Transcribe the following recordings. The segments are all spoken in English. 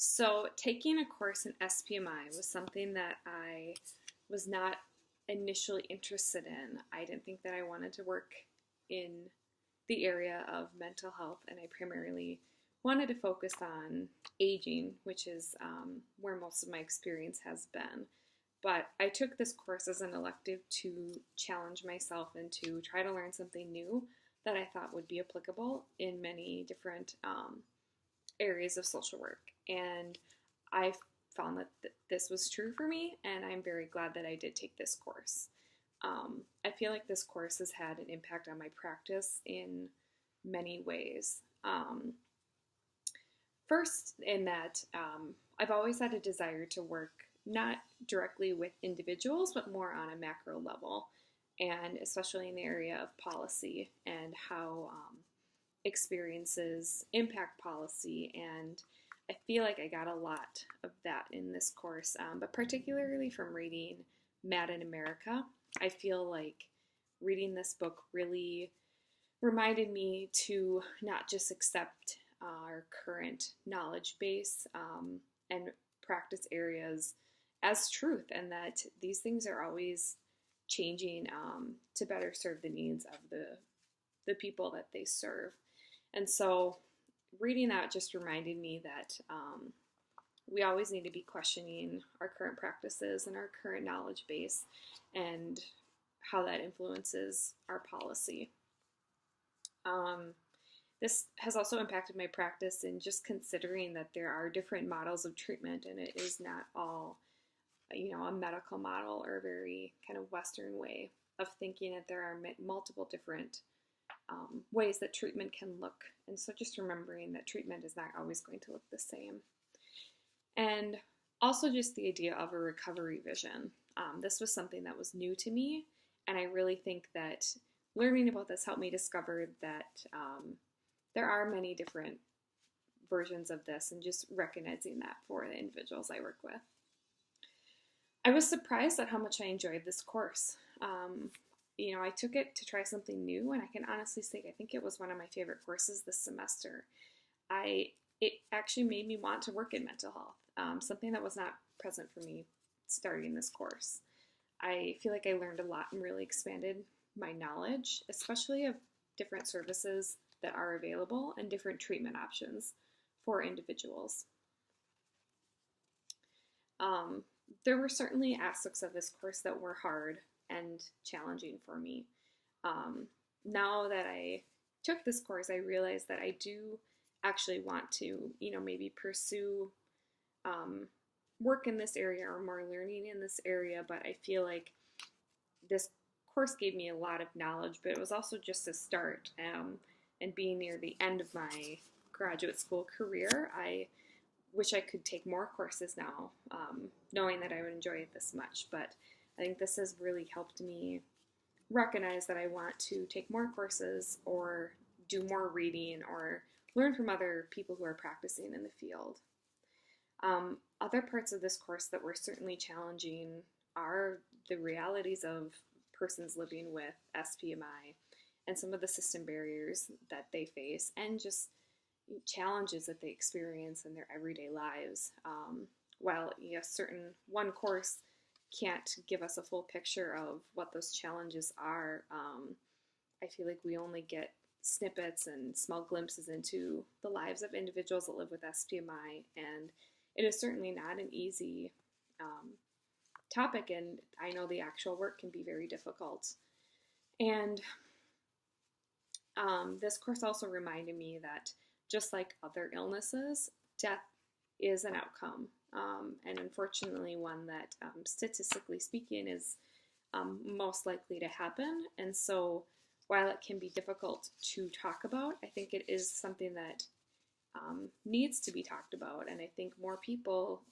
So, taking a course in SPMI was something that I was not initially interested in. I didn't think that I wanted to work in the area of mental health, and I primarily wanted to focus on aging, which is where most of my experience has been. But I took this course as an elective to challenge myself and to try to learn something new that I thought would be applicable in many different areas of social work. And I found that this was true for me, and I'm very glad that I did take this course. I feel like this course has had an impact on my practice in many ways. First, in that I've always had a desire to work not directly with individuals, but more on a macro level, and especially in the area of policy and how experiences impact policy. And I feel like I got a lot of that in this course, but particularly from reading Mad in America. I feel like reading this book really reminded me to not just accept our current knowledge base and practice areas as truth, and that these things are always changing to better serve the needs of the people that they serve. And so reading that just reminded me that we always need to be questioning our current practices and our current knowledge base and how that influences our policy. This has also impacted my practice in just considering that there are different models of treatment, and it is not all, a medical model or a very kind of Western way of thinking, that there are multiple different ways that treatment can look. And so just remembering that treatment is not always going to look the same. And also just the idea of a recovery vision. This was something that was new to me, and I really think that learning about this helped me discover that there are many different versions of this, and just recognizing that for the individuals I work with. I was surprised at how much I enjoyed this course. I took it to try something new, and I can honestly say I think it was one of my favorite courses this semester. It actually made me want to work in mental health, something that was not present for me starting this course. I feel like I learned a lot and really expanded my knowledge, especially of different services that are available and different treatment options for individuals. There were certainly aspects of this course that were hard and challenging for me. Now that I took this course, I realized that I do actually want to, maybe pursue work in this area or more learning in this area, but I feel like this course gave me a lot of knowledge, but it was also just a start. And being near the end of my graduate school career, I wish I could take more courses now, knowing that I would enjoy it this much. But I think this has really helped me recognize that I want to take more courses or do more reading or learn from other people who are practicing in the field. Other parts of this course that were certainly challenging are the realities of persons living with SPMI and some of the system barriers that they face, and just challenges that they experience in their everyday lives. While one course can't give us a full picture of what those challenges are, I feel like we only get snippets and small glimpses into the lives of individuals that live with SPMI, and it is certainly not an easy topic, and I know the actual work can be very difficult. And this course also reminded me that just like other illnesses, death is an outcome, and unfortunately one that statistically speaking is most likely to happen. And so while it can be difficult to talk about, I think it is something that needs to be talked about. And I think more people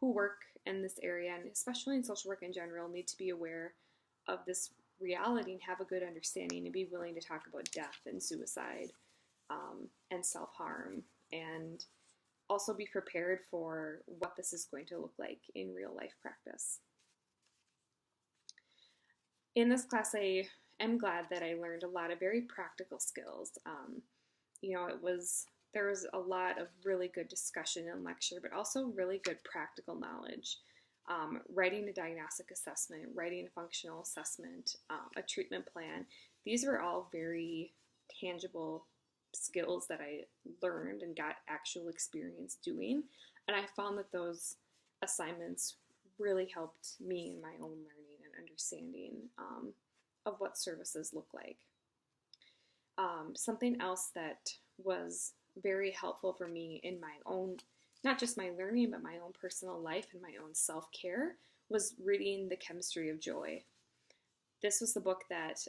who work in this area, and especially in social work in general, need to be aware of this reality and have a good understanding and be willing to talk about death and suicide and self-harm, and also be prepared for what this is going to look like in real life practice. In this class, I am glad that I learned a lot of very practical skills. It was there was a lot of really good discussion and lecture, but also really good practical knowledge. Writing a diagnostic assessment, writing a functional assessment, a treatment plan. These were all very tangible skills that I learned and got actual experience doing. And I found that those assignments really helped me in my own learning and understanding of what services look like. Something else that was very helpful for me in my own, not just my learning, but my own personal life and my own self-care was reading The Chemistry of Joy. This was the book that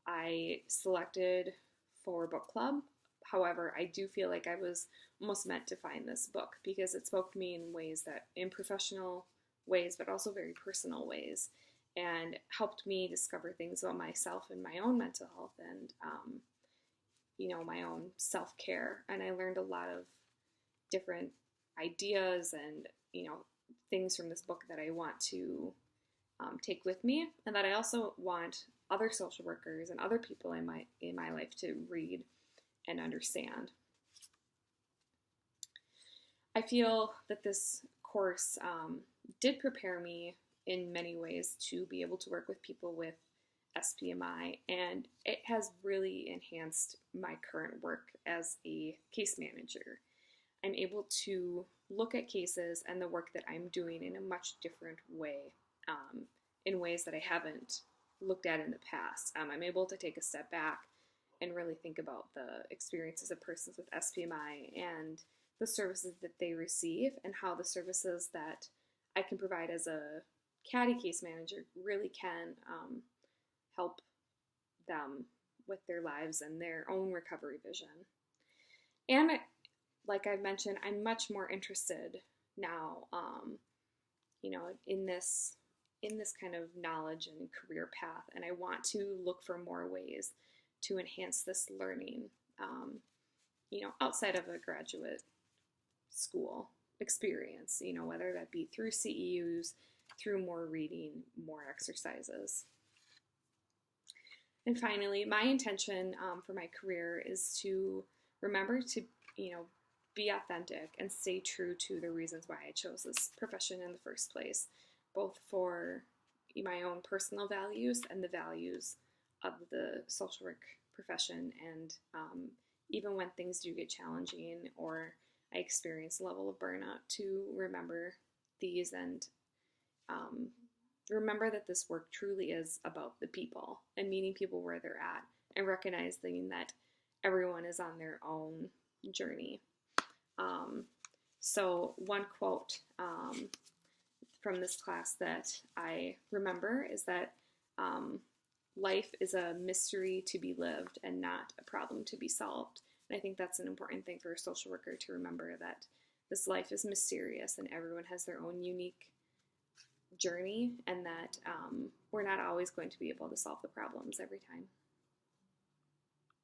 I selected for book club. However, I do feel like I was almost meant to find this book because it spoke to me in ways that, in professional ways, but also very personal ways, and helped me discover things about myself and my own mental health and, my own self-care. And I learned a lot of different ideas and, things from this book that I want to take with me, and that I also want other social workers and other people in my life to read and understand. I feel that this course did prepare me in many ways to be able to work with people with SPMI, and it has really enhanced my current work as a case manager. I'm able to look at cases and the work that I'm doing in a much different way, in ways that I haven't looked at in the past. I'm able to take a step back and really think about the experiences of persons with SPMI and the services that they receive and how the services that I can provide as a CADDY case manager really can help them with their lives and their own recovery vision. And like I've mentioned, I'm much more interested now, in this kind of knowledge and career path, and I want to look for more ways to enhance this learning, outside of a graduate school experience, whether that be through CEUs, through more reading, more exercises. And finally, my intention for my career is to remember to, be authentic and stay true to the reasons why I chose this profession in the first place, both for my own personal values and the values of the social work profession. And even when things do get challenging or I experience a level of burnout, to remember these and remember that this work truly is about the people and meeting people where they're at and recognizing that everyone is on their own journey. So one quote from this class that I remember is that life is a mystery to be lived and not a problem to be solved. And I think that's an important thing for a social worker to remember, that this life is mysterious and everyone has their own unique journey, and that we're not always going to be able to solve the problems every time.